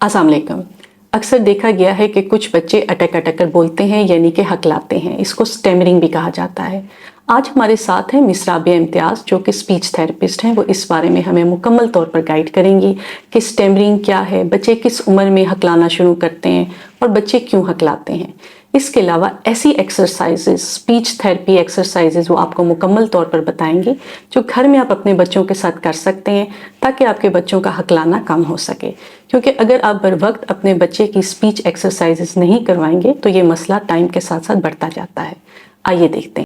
अस्सलाम वालेकुम। अक्सर देखा गया है कि कुछ बच्चे अटक अटक कर बोलते हैं यानी कि हकलाते हैं। इसको स्टैमरिंग भी कहा जाता है। आज हमारे साथ हैं मिस राबिया इम्तियाज़ जो कि स्पीच थेरेपिस्ट हैं। वो इस बारे में हमें मुकम्मल तौर पर गाइड करेंगी कि स्टैमरिंग क्या है, बच्चे किस उम्र में हकलाना शुरू करते हैं और बच्चे क्यों हकलाते हैं। इसके अलावा ऐसी एक्सरसाइजेज, स्पीच थेरेपी एक्सरसाइजेज वो आपको मुकम्मल तौर पर बताएंगे जो घर में आप अपने बच्चों के साथ कर सकते हैं ताकि आपके बच्चों का हकलाना कम हो सके। क्योंकि अगर आप बर वक्त अपने बच्चे की स्पीच एक्सरसाइजेज नहीं करवाएंगे तो ये मसला टाइम के साथ साथ बढ़ता जाता है। आइए देखते हैं।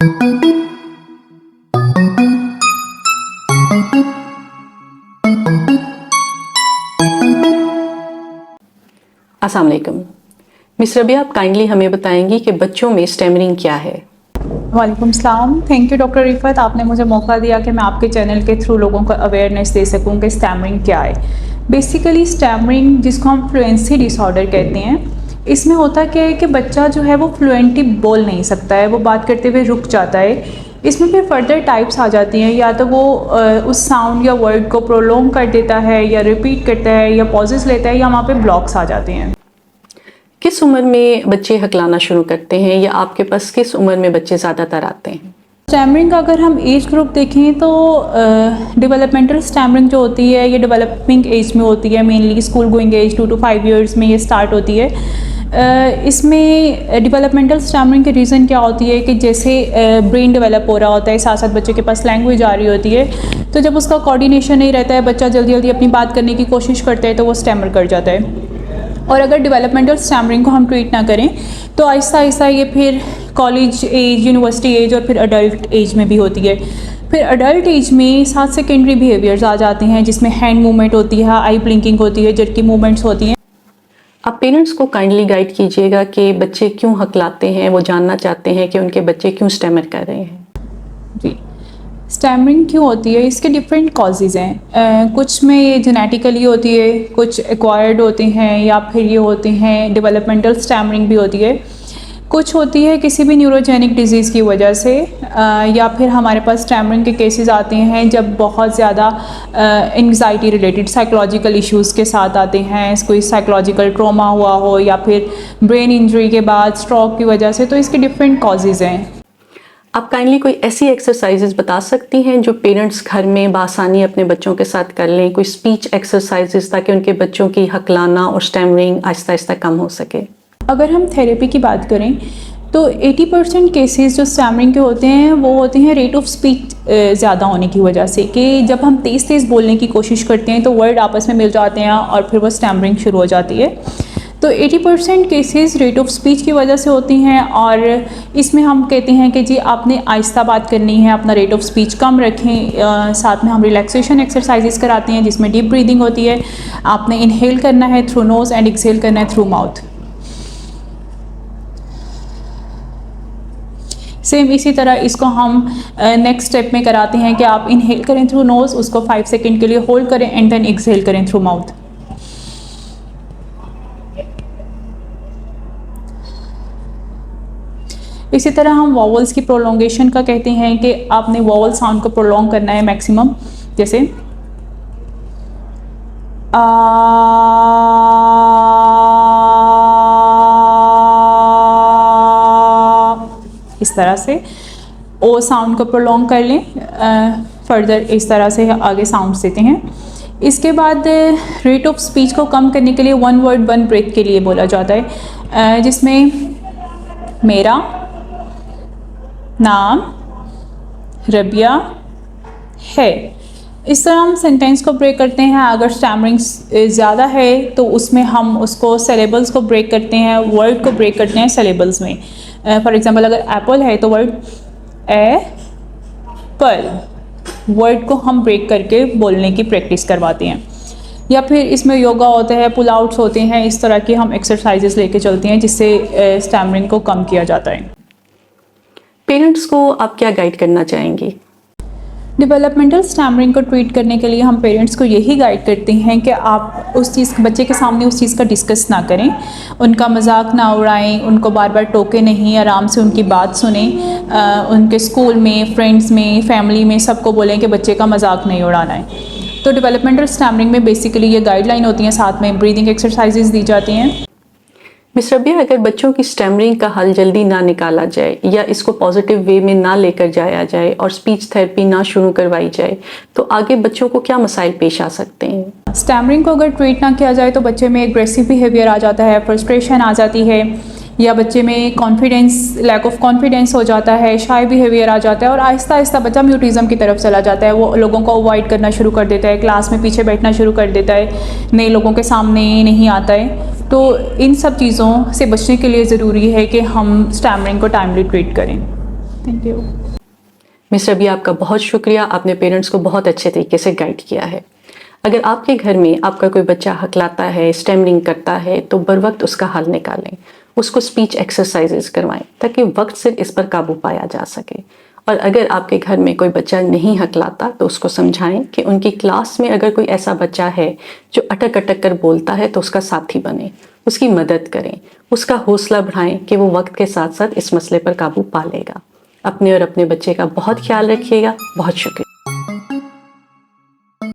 अस्सलाम वालेकुम। मिस रबिया, आप काइंडली हमें बताएंगी कि बच्चों में स्टैमरिंग क्या है। वालेकुम सलाम। थैंक यू डॉक्टर रिफत, आपने मुझे मौका दिया कि मैं आपके चैनल के थ्रू लोगों को अवेयरनेस दे सकूं कि स्टैमरिंग क्या है। बेसिकली स्टैमरिंग, जिसको हम फ्लुएंसी डिसऑर्डर कहते हैं, इसमें होता क्या है कि बच्चा जो है वो फ्लुएंटली बोल नहीं सकता है, वो बात करते हुए रुक जाता है। इसमें फिर फर्दर टाइप्स आ जाती हैं, या तो वो उस साउंड या वर्ड को प्रोलॉन्ग कर देता है या रिपीट करता है या पॉजेस लेता है या वहाँ पे ब्लॉक्स आ जाते हैं। किस उम्र में बच्चे हकलाना शुरू करते हैं या आपके पास किस उम्र में बच्चे ज़्यादातर आते हैं? स्टैमरिंग का अगर हम एज ग्रुप देखें तो डेवलपमेंटल स्टैमरिंग जो होती है ये डेवलपिंग एज में होती है। Mainly school going age 2 to 5 years में ये स्टार्ट होती है। इसमें डेवलपमेंटल स्टैमरिंग के रीज़न क्या होती है कि जैसे ब्रेन डेवलप हो रहा होता है, साथ साथ बच्चे के पास लैंग्वेज आ रही होती है, तो जब उसका कोऑर्डिनेशन नहीं रहता है, बच्चा जल्दी जल्दी अपनी बात करने की कोशिश करता है तो वो स्टैमर कर जाता है। और अगर डेवलपमेंटल स्टैमरिंग को हम ट्रीट ना करें तो आहिस्ता आहिस्ता ये फिर कॉलेज एज, यूनिवर्सिटी एज और फिर अडल्ट एज में भी होती है। फिर अडल्ट एज में 7 सेकेंडरी बिहेवियर्स आ जाते हैं जिसमें हैंड मूवमेंट होती है, आई ब्लिंकिंग होती है, जर्की मूवमेंट्स होती हैं। आप पेरेंट्स को काइंडली गाइड कीजिएगा कि बच्चे क्यों हकलाते हैं। वो जानना चाहते हैं कि उनके बच्चे क्यों स्टैमर कर रहे हैं। जी, स्टैमरिंग क्यों होती है, इसके डिफरेंट कॉजेज़ हैं। कुछ में ये जेनेटिकली होती है, कुछ एक्वायर्ड होते हैं, या फिर ये होते हैं डेवलपमेंटल स्टैमरिंग भी होती है। कुछ होती है किसी भी न्यूरोजेनिक डिजीज़ की वजह से, या फिर हमारे पास स्टैमरिंग के केसेस आते हैं जब बहुत ज़्यादा एंग्जाइटी रिलेटेड साइकोलॉजिकल इश्यूज़ के साथ आते हैं। कोई साइकोलॉजिकल ट्रॉमा हुआ हो या फिर ब्रेन इंजरी के बाद स्ट्रोक की वजह से, तो इसके डिफरेंट कॉजेज़ हैं। आप काइंडली कोई ऐसी एक्सरसाइजेज बता सकती हैं जो पेरेंट्स घर में बासानी अपने बच्चों के साथ कर लें, कोई स्पीच एक्सरसाइजेज, ताकि उनके बच्चों की हकलाना और स्टैमरिंग आहिस्ता आहिस्ता कम हो सके। अगर हम थेरेपी की बात करें तो 80% केसेस जो स्टैमरिंग के होते हैं वो होते हैं रेट ऑफ स्पीच ज़्यादा होने की वजह से, कि जब हम तेज़ तेज़ बोलने की कोशिश करते हैं तो वर्ड आपस में मिल जाते हैं और फिर वो स्टैमरिंग शुरू हो जाती है। तो 80% केसेस रेट ऑफ स्पीच की वजह से होती हैं, और इसमें हम कहते हैं कि जी आपने आहिस्ता बात करनी है, अपना रेट ऑफ स्पीच कम रखें। साथ में हम रिलैक्सेशन एक्सरसाइजेस कराते हैं जिसमें डीप ब्रीदिंग होती है। आपने इनहेल करना है थ्रू नोज़ एंड एक्सहेल करना है थ्रू माउथ। सेम इसी तरह इसको हम नेक्स्ट स्टेप में कराते हैं कि आप इनहेल करें थ्रू नोज़, उसको 5 सेकेंड के लिए होल्ड करें एंड देन एक्सहेल करें थ्रू माउथ। इसी तरह हम वॉवल्स की प्रोलॉन्गेशन का कहते हैं कि आपने वॉवल साउंड को प्रोलॉन्ग करना है मैक्सिमम, जैसे आ, इस तरह से ओ साउंड को प्रोलॉन्ग कर लें। फर्दर इस तरह से आगे साउंड्स देते हैं। इसके बाद रेट ऑफ स्पीच को कम करने के लिए 1 वर्ड 1 ब्रेथ के लिए बोला जाता है, जिसमें मेरा नाम रबिया है, इस तरह हम सेंटेंस को ब्रेक करते हैं। अगर स्टैमरिंग ज़्यादा है तो उसमें हम उसको सेलेबल्स को ब्रेक करते हैं, वर्ड को ब्रेक करते हैं सेलेबल्स में। फॉर एग्जांपल अगर एप्पल है तो वर्ड एप्पल, वर्ड को हम ब्रेक करके बोलने की प्रैक्टिस करवाते हैं। या फिर इसमें योगा होता है, पुल आउट्स होते हैं, इस तरह की हम एक्सरसाइजेस लेके चलते हैं जिससे स्टैमरिंग को कम किया जाता है। पेरेंट्स को आप क्या गाइड करना चाहेंगी? डेवलपमेंटल स्टैमरिंग को ट्रीट करने के लिए हम पेरेंट्स को यही गाइड करते हैं कि आप उस चीज़, बच्चे के सामने उस चीज़ का डिस्कस ना करें, उनका मजाक ना उड़ाएं, उनको बार बार टोके नहीं, आराम से उनकी बात सुने। उनके स्कूल में, फ्रेंड्स में, फैमिली में सबको बोलें कि बच्चे का मजाक नहीं उड़ाना है। तो डेवलपमेंटल स्टैमरिंग में बेसिकली ये गाइडलाइन होती हैं, साथ में ब्रीदिंग एक्सरसाइजेज दी जाती हैं। मिस रबिया, अगर बच्चों की स्टैमरिंग का हल जल्दी ना निकाला जाए या इसको पॉजिटिव वे में ना लेकर जाया जाए और स्पीच थेरेपी ना शुरू करवाई जाए तो आगे बच्चों को क्या मसाइल पेश आ सकते हैं? स्टैमरिंग को अगर ट्रीट ना किया जाए तो बच्चे में एग्रेसिव बिहेवियर आ जाता है, फ्रस्ट्रेशन आ जाती है, या बच्चे में लैक ऑफ कॉन्फिडेंस हो जाता है, शाय बिहेवियर आ जाता है और आहिस्ता आहिस्ता बच्चा म्यूटिज़म की तरफ चला जाता है। वो लोगों को अवॉइड करना शुरू कर देता है, क्लास में पीछे बैठना शुरू कर देता है, नए लोगों के सामने नहीं आता है। तो इन सब चीज़ों से बचने के लिए ज़रूरी है कि हम स्टैमरिंग को टाइमली ट्रीट करें। Thank you. मिस रबिया, आपका बहुत शुक्रिया, आपने पेरेंट्स को बहुत अच्छे तरीके से गाइड किया है। अगर आपके घर में आपका कोई बच्चा हकलाता है, स्टैमरिंग करता है, तो बर वक्त उसका हल निकालें, उसको स्पीच एक्सरसाइजेज करवाएं ताकि वक्त से इस पर काबू पाया जा सके। और अगर आपके घर में कोई बच्चा नहीं हकलाता तो उसको समझाएं कि उनकी क्लास में अगर कोई ऐसा बच्चा है जो अटक अटक कर बोलता है तो उसका साथी बने, उसकी मदद करें, उसका हौसला बढ़ाएं कि वो वक्त के साथ साथ इस मसले पर काबू पा लेगा। अपने और अपने बच्चे का बहुत ख्याल रखिएगा। बहुत शुक्रिया।